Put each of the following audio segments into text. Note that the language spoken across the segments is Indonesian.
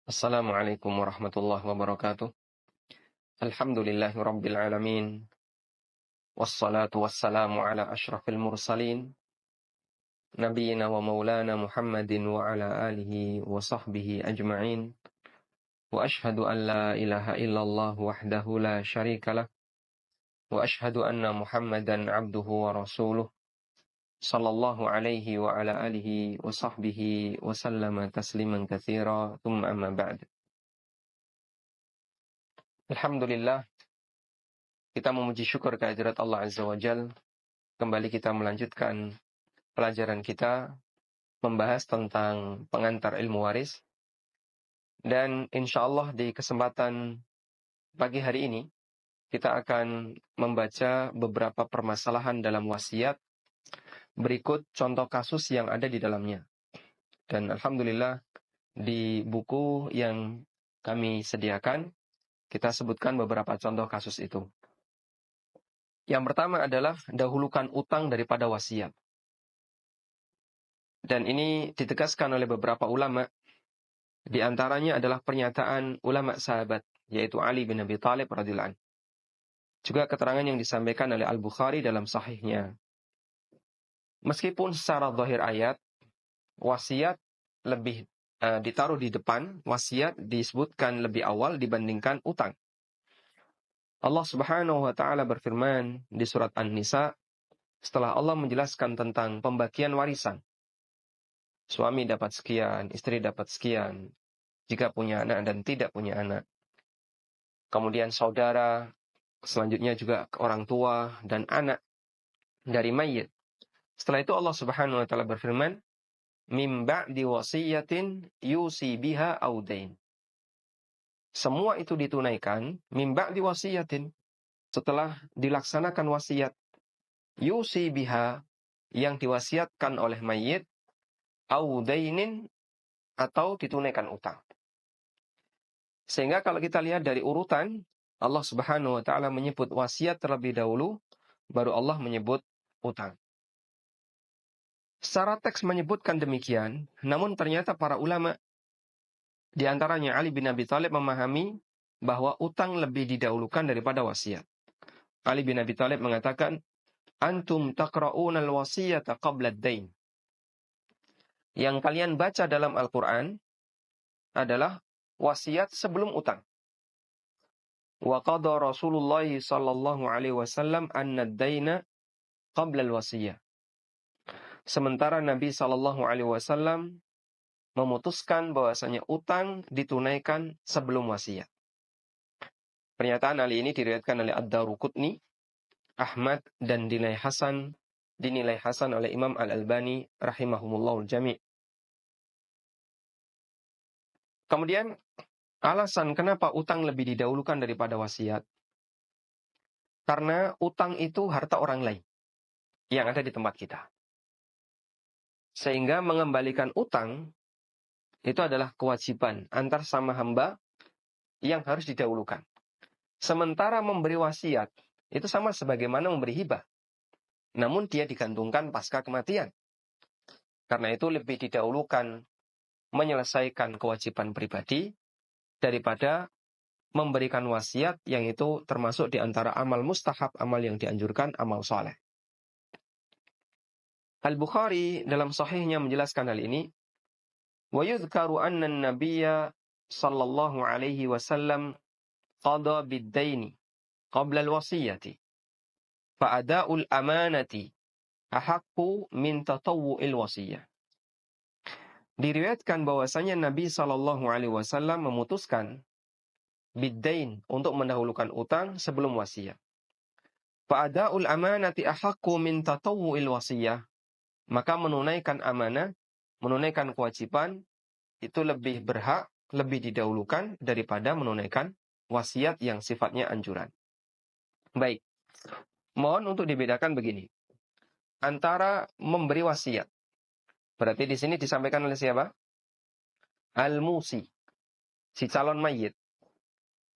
Assalamualaikum warahmatullahi wabarakatuh. Alhamdulillahi rabbil alamin. Wassalatu wassalamu ala ashrafil mursalin. Nabiyyina wa maulana Muhammadin wa ala alihi wa sahbihi ajma'in. Wa ashhadu an la ilaha illallah wahdahu la syarikalah. Wa ashhadu anna Muhammadan abduhu wa rasuluh. Sallallahu alaihi wa ala alihi wa sahbihi wa sallama tasliman katsira. Thumma amma ba'd. Alhamdulillah, kita memuji syukur kehadirat Allah Azza wa Jalla. Kembali kita melanjutkan pelajaran kita membahas tentang pengantar ilmu waris. Dan insya Allah di kesempatan pagi hari ini kita akan membaca beberapa permasalahan dalam wasiat. Berikut contoh kasus yang ada di dalamnya. Dan Alhamdulillah di buku yang kami sediakan kita sebutkan beberapa contoh kasus itu. Yang pertama adalah dahulukan utang daripada wasiat. Dan ini ditegaskan oleh beberapa ulama. Di antaranya adalah pernyataan ulama sahabat, yaitu Ali bin Abi Thalib radhiyallahu anhu. Juga keterangan yang disampaikan oleh Al-Bukhari dalam sahihnya. Meskipun secara zahir ayat, wasiat lebih ditaruh di depan, wasiat disebutkan lebih awal dibandingkan utang. Allah Subhanahu wa ta'ala berfirman di surat An-Nisa, setelah Allah menjelaskan tentang pembagian warisan. Suami dapat sekian, istri dapat sekian, jika punya anak dan tidak punya anak. Kemudian saudara, selanjutnya juga orang tua dan anak dari mayit. Setelah itu Allah Subhanahu wa ta'ala berfirman, "Mim ba'di wasiyatin yusi biha audain." Semua itu ditunaikan mim ba'di wasiyatin, setelah dilaksanakan wasiat, yusi biha, yang diwasiatkan oleh mayit, audainin, atau ditunaikan utang. Sehingga kalau kita lihat dari urutan, Allah Subhanahu wa ta'ala menyebut wasiat terlebih dahulu, baru Allah menyebut utang. Secara teks menyebutkan demikian, namun ternyata para ulama, di antaranya Ali bin Abi Thalib, memahami bahwa utang lebih didahulukan daripada wasiat. Ali bin Abi Thalib mengatakan, "Antum taqra'una al-wasiyata qabla ad-dain." Yang kalian baca dalam Al-Quran adalah wasiat sebelum utang. Wa qada Rasulullah sallallahu alaihi wasallam anna ad-daina qabla al-wasiyah. Sementara Nabi sallallahu alaihi wasallam memutuskan bahwasanya utang ditunaikan sebelum wasiat. Pernyataan Ali ini diriwayatkan oleh Ad-Daruqutni, Ahmad, dan dinilai hasan oleh Imam Al-Albani rahimahumullah jami'. Kemudian alasan kenapa utang lebih didahulukan daripada wasiat, karena utang itu harta orang lain yang ada di tempat kita. Sehingga mengembalikan utang itu adalah kewajiban antar sama hamba yang harus didahulukan. Sementara memberi wasiat itu sama sebagaimana memberi hibah, namun dia digantungkan pasca kematian. Karena itu lebih didahulukan menyelesaikan kewajiban pribadi daripada memberikan wasiat, yang itu termasuk di antara amal mustahab, amal yang dianjurkan, amal soleh. Al-Bukhari dalam sahihnya menjelaskan hal ini. Wa yudhkaru anna an-nabiyya sallallahu alaihi wasallam qada bid-daini qabla al-wasiyati fa ada'ul amanati ahaqqu min tatawwu'il wasiyah. Diriwayatkan bahwasanya Nabi sallallahu alaihi wasallam memutuskan bid-dain, untuk mendahulukan utang sebelum wasiat. Fa ada'ul amanati ahaqqu min tatawwu'il wasiyah. Maka menunaikan amanah, menunaikan kewajiban, itu lebih berhak, lebih didahulukan daripada menunaikan wasiat yang sifatnya anjuran. Baik, mohon untuk dibedakan begini. Antara memberi wasiat, berarti di sini disampaikan oleh siapa? Al-musi, si calon mayit.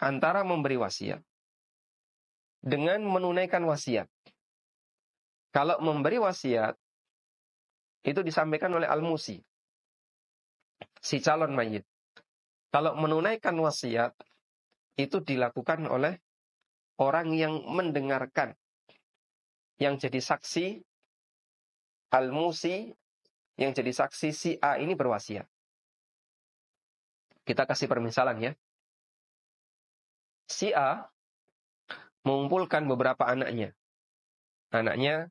Antara memberi wasiat dengan menunaikan wasiat. Kalau memberi wasiat, itu disampaikan oleh al-musi, si calon mayit. Kalau menunaikan wasiat, itu dilakukan oleh orang yang mendengarkan, yang jadi saksi, al-musi, yang jadi saksi si A ini berwasiat. Kita kasih permisalan ya. Si A mengumpulkan beberapa anaknya. Anaknya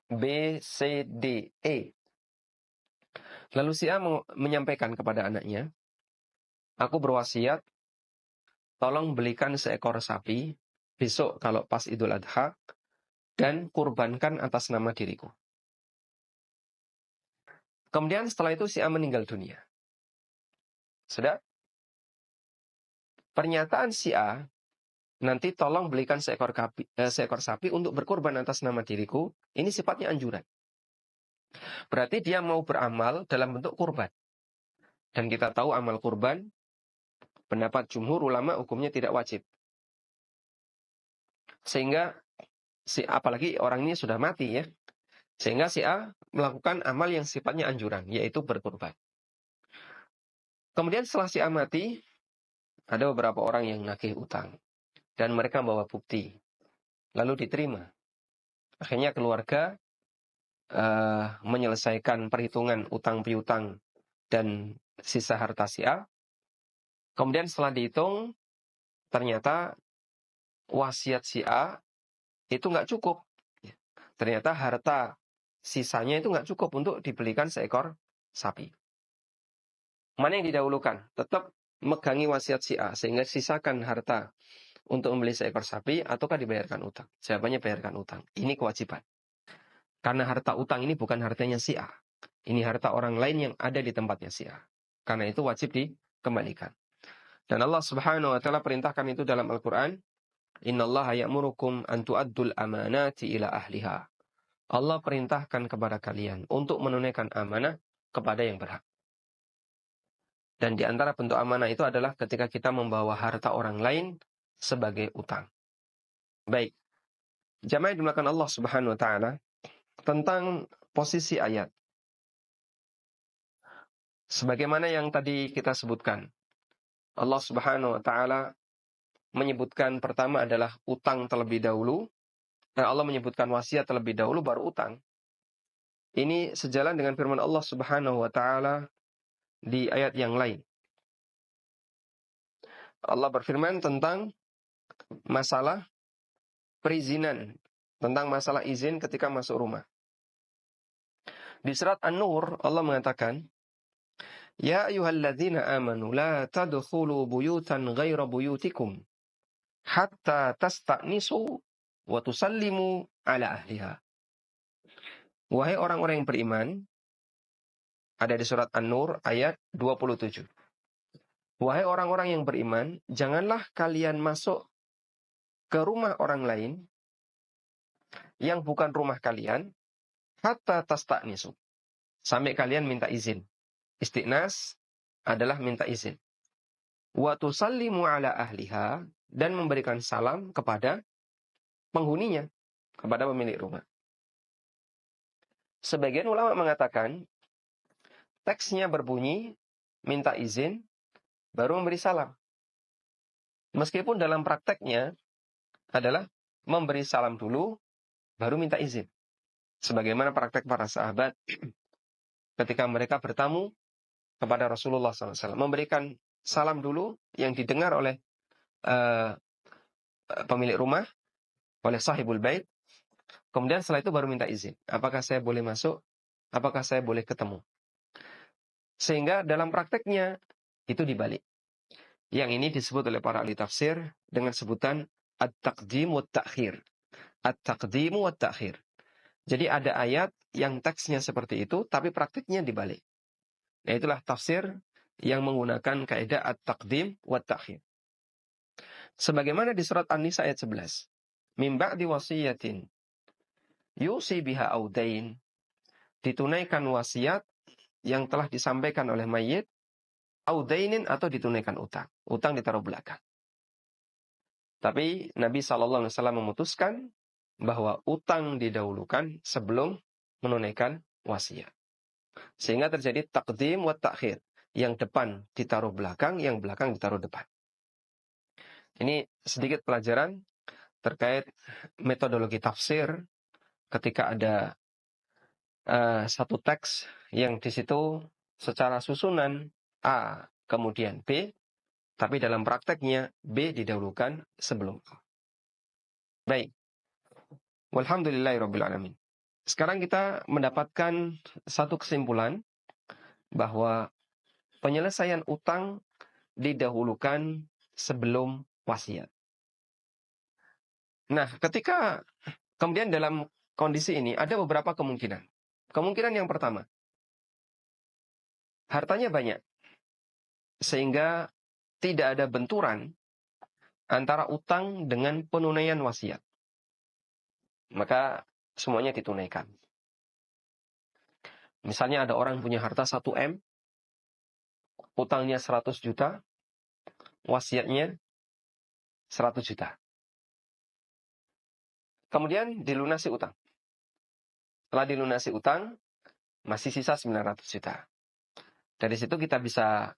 B, C, D, E. Lalu si A menyampaikan kepada anaknya, aku berwasiat, tolong belikan seekor sapi besok kalau pas Idul Adha, dan kurbankan atas nama diriku. Kemudian setelah itu si A meninggal dunia. Sudah? Pernyataan si A, nanti tolong belikan seekor sapi untuk berkorban atas nama diriku, ini sifatnya anjuran. Berarti dia mau beramal dalam bentuk kurban. Dan kita tahu amal kurban, pendapat jumhur ulama hukumnya tidak wajib. Sehingga, apalagi orang ini sudah mati ya. Sehingga si A melakukan amal yang sifatnya anjuran, yaitu berkurban. Kemudian setelah si A mati, ada beberapa orang yang nagih utang. Dan mereka membawa bukti. Lalu diterima. Akhirnya keluarga menyelesaikan perhitungan utang piutang dan sisa harta si A. Kemudian setelah dihitung, ternyata wasiat si A itu nggak cukup. Ternyata harta sisanya itu nggak cukup untuk dibelikan seekor sapi. Mana yang didahulukan? Tetap megangi wasiat si A, sehingga sisakan harta untuk membeli seekor sapi, ataukah dibayarkan utang? Jawabannya bayarkan utang. Ini kewajiban. Karena harta utang ini bukan hartanya si A. Ini harta orang lain yang ada di tempatnya si A. Karena itu wajib dikembalikan. Dan Allah Subhanahu wa taala perintahkan itu dalam Al-Qur'an, "Innallaha ya'murukum an tu'addul amanati ila ahliha." Allah perintahkan kepada kalian untuk menunaikan amanah kepada yang berhak. Dan di antara bentuk amanah itu adalah ketika kita membawa harta orang lain sebagai utang. Baik. Jamaah yang dimuliakan Allah Subhanahu wa taala, tentang posisi ayat. Sebagaimana yang tadi kita sebutkan, Allah Subhanahu wa taala menyebutkan pertama adalah utang terlebih dahulu. Dan Allah menyebutkan wasiat terlebih dahulu baru utang. Ini sejalan dengan firman Allah Subhanahu wa taala di ayat yang lain. Allah berfirman tentang masalah perizinan, tentang masalah izin ketika masuk rumah. Di surat An-Nur Allah mengatakan, "Ya ayyuhalladzina amanu la tadkhulu buyutan ghaira buyutikum hatta tasta'nisu wa tusallimu ala ahliha." Wahai orang-orang yang beriman, ada di surat An-Nur ayat 27. Wahai orang-orang yang beriman, janganlah kalian masuk ke rumah orang lain yang bukan rumah kalian, hatta tasta'nisu, sampai kalian minta izin. Istiqnas adalah minta izin. Wa tusallimu ala ahliha, dan memberikan salam kepada penghuninya, kepada pemilik rumah. Sebagian ulama mengatakan, teksnya berbunyi, minta izin, baru memberi salam. Meskipun dalam prakteknya adalah memberi salam dulu, baru minta izin. Sebagaimana praktek para sahabat ketika mereka bertamu kepada Rasulullah SAW. Memberikan salam dulu yang didengar oleh pemilik rumah, oleh sahibul bait. Kemudian setelah itu baru minta izin. Apakah saya boleh masuk? Apakah saya boleh ketemu? Sehingga dalam prakteknya itu dibalik. Yang ini disebut oleh para ahli tafsir dengan sebutan at-taqdim wa at-ta'khir. At-taqdim wa at-ta'khir. Jadi ada ayat yang teksnya seperti itu, tapi praktiknya dibalik. Nah itulah tafsir yang menggunakan kaidah at-taqdim wa at-ta'khir. Sebagaimana di surat An-Nisa ayat 11. Min ba'di wasiyatin yusi biha audain. Ditunaikan wasiat yang telah disampaikan oleh mayit, audainin, atau ditunaikan utang. Utang ditaruh belakang. Tapi Nabi SAW memutuskan bahwa utang didahulukan sebelum menunaikan wasiat. Sehingga terjadi taqdim wa ta'khir. yang depan ditaruh belakang, yang belakang ditaruh depan. Ini sedikit pelajaran terkait metodologi tafsir ketika ada satu teks yang di situ secara susunan A kemudian B, tapi dalam prakteknya B didahulukan sebelum A. Baik. Walhamdulillahirrabbilalamin. Sekarang kita mendapatkan satu kesimpulan bahwa penyelesaian utang didahulukan sebelum wasiat. Nah, ketika kemudian dalam kondisi ini ada beberapa kemungkinan. Kemungkinan yang pertama, hartanya banyak, sehingga tidak ada benturan antara utang dengan penunaian wasiat. Maka semuanya ditunaikan. Misalnya ada orang punya harta 1 M, utangnya 100 juta, wasiatnya 100 juta. Kemudian dilunasi utang. Setelah dilunasi utang, masih sisa 900 juta. Dari situ kita bisa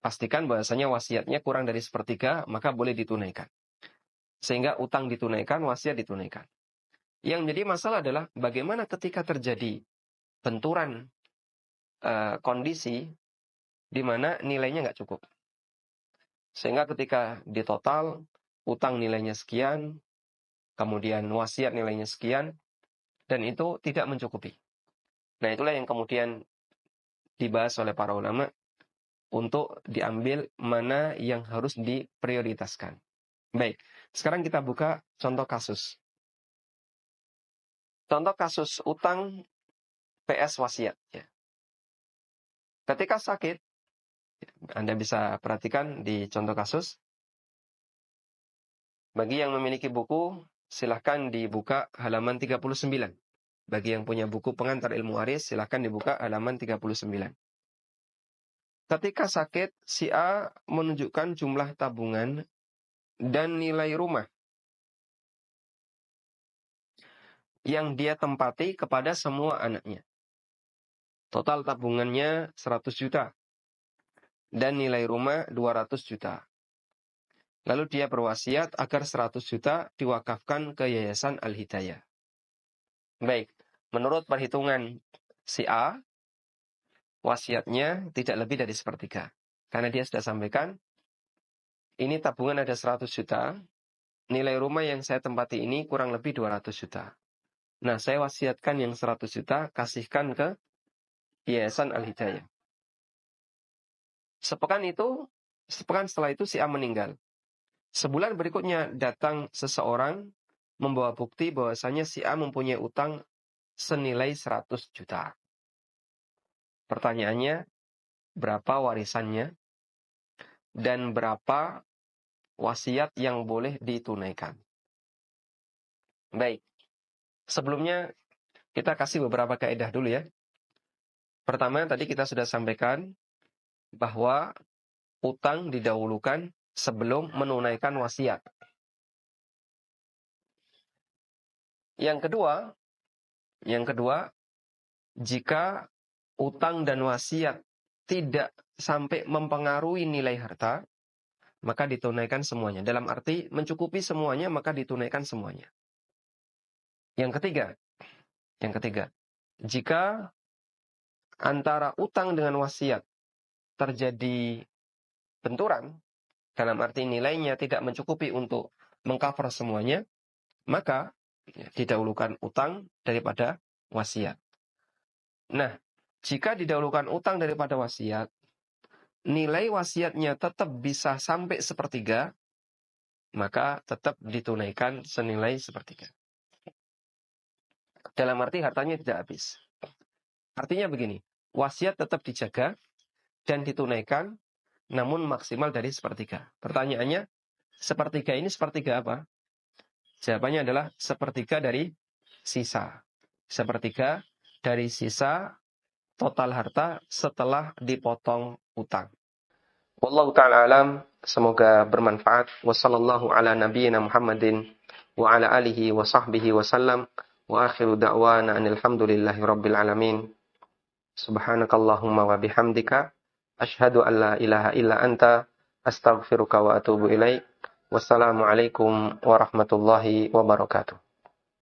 pastikan bahwasanya wasiatnya kurang dari 1/3, maka boleh ditunaikan. Sehingga utang ditunaikan, wasiat ditunaikan. Yang menjadi masalah adalah bagaimana ketika terjadi benturan kondisi di mana nilainya nggak cukup. Sehingga ketika ditotal, utang nilainya sekian, kemudian wasiat nilainya sekian, dan itu tidak mencukupi. Nah, itulah yang kemudian dibahas oleh para ulama untuk diambil mana yang harus diprioritaskan. Baik, sekarang kita buka contoh kasus. Contoh kasus utang PS wasiat. Ya. Ketika sakit, Anda bisa perhatikan di contoh kasus. Bagi yang memiliki buku, silahkan dibuka halaman 39. Bagi yang punya buku pengantar ilmu waris, silahkan dibuka halaman 39. Ketika sakit, si A menunjukkan jumlah tabungan dan nilai rumah yang dia tempati kepada semua anaknya. Total tabungannya 100 juta. Dan nilai rumah 200 juta. Lalu dia berwasiat agar 100 juta diwakafkan ke Yayasan Al-Hidayah. Baik, menurut perhitungan si A, wasiatnya tidak lebih dari 1/3. Karena dia sudah sampaikan, ini tabungan ada 100 juta, nilai rumah yang saya tempati ini kurang lebih 200 juta. Nah, saya wasiatkan yang 100 juta, kasihkan ke Yayasan Al-Hidayah. Sepekan setelah itu si A meninggal. Sebulan berikutnya datang seseorang membawa bukti bahwasanya si A mempunyai utang senilai 100 juta. Pertanyaannya, berapa warisannya dan berapa wasiat yang boleh ditunaikan? Baik, sebelumnya kita kasih beberapa kaidah dulu ya. Pertama, tadi kita sudah sampaikan bahwa utang didahulukan sebelum menunaikan wasiat. Yang kedua, jika utang dan wasiat tidak sampai mempengaruhi nilai harta, maka ditunaikan semuanya. Dalam arti mencukupi semuanya, maka ditunaikan semuanya. Yang ketiga, jika antara utang dengan wasiat terjadi benturan, dalam arti nilainya tidak mencukupi untuk mengcover semuanya, maka didahulukan utang daripada wasiat. Nah, jika didahulukan utang daripada wasiat, nilai wasiatnya tetap bisa sampai 1/3, maka tetap ditunaikan senilai 1/3. Dalam arti hartanya tidak habis. Artinya begini, wasiat tetap dijaga dan ditunaikan, namun maksimal dari 1/3. Pertanyaannya, 1/3 ini 1/3 apa? Jawabannya adalah 1/3 dari sisa. 1/3 dari sisa total harta setelah dipotong utang. Wallahu ta'ala alam, semoga bermanfaat. Wassallallahu ala nabiyyina Muhammadin wa ala alihi wa sahbihi wa sallam. Wa akhiru da'wana anil hamdulillahi rabbil alamin. Subhanakallahumma wa bihamdika asyhadu an la ilaha illa anta astaghfiruka wa atubu ilaik. Wassalamualaikum warahmatullahi wabarakatuh.